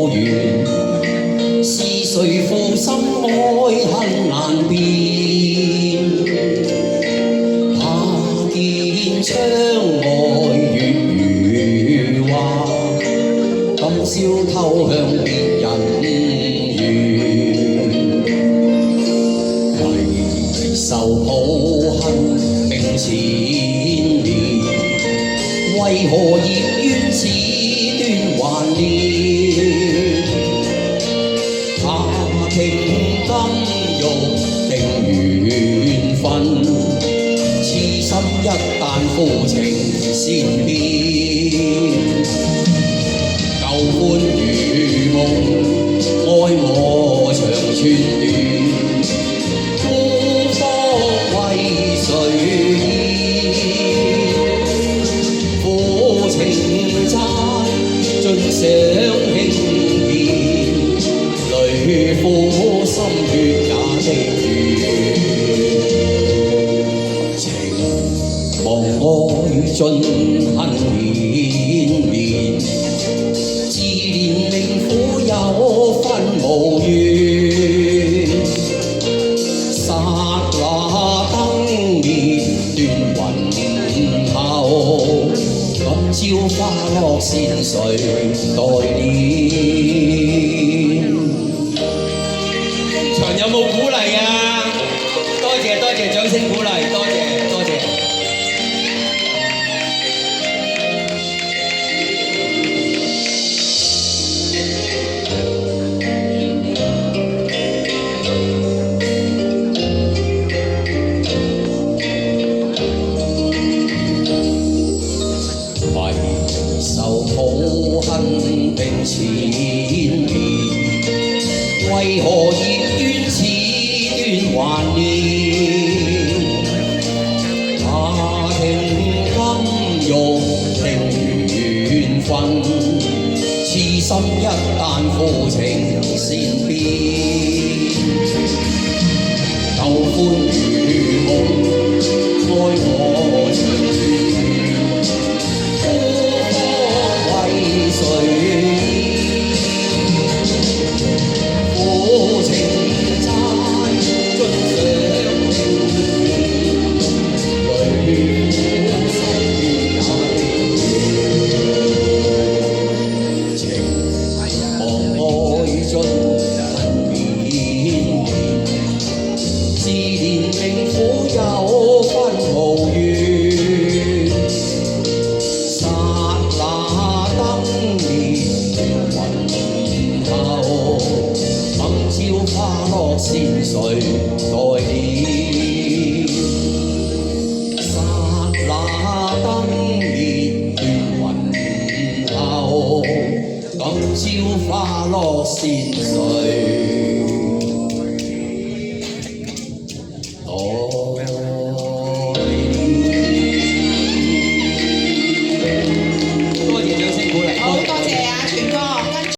無緣，是誰負心愛恨難辨？怕見窗外月如畫，今宵偷向別人園，為受抱恨並纏綿，為何業冤此端還念？怕聽金玉定緣分，痴心一旦負情先變。舊歡如夢，愛磨長寸斷，孤芳為誰獻？負情債盡想輕現，淚苦心血也的緣。情忘愛盡恨綿綿，自憐命苦有分無緣。剎那燈滅斷雲後，今朝花落線誰代念？場有冇鼓勵啊？多謝多謝，掌聲鼓勵，多謝多謝。受抱恨並纏綿，為何業冤此端還念？怕聽金玉定緣分，痴心一旦負情先變。舊歡如夢，愛磨長寸負情債盡想輕現，淚苦心血也的緣。情忘愛盡恨綿綿，自憐命苦有分無緣。剎那燈滅斷雲後，今朝花落線誰代念？剎那燈滅斷雲後，今朝花落線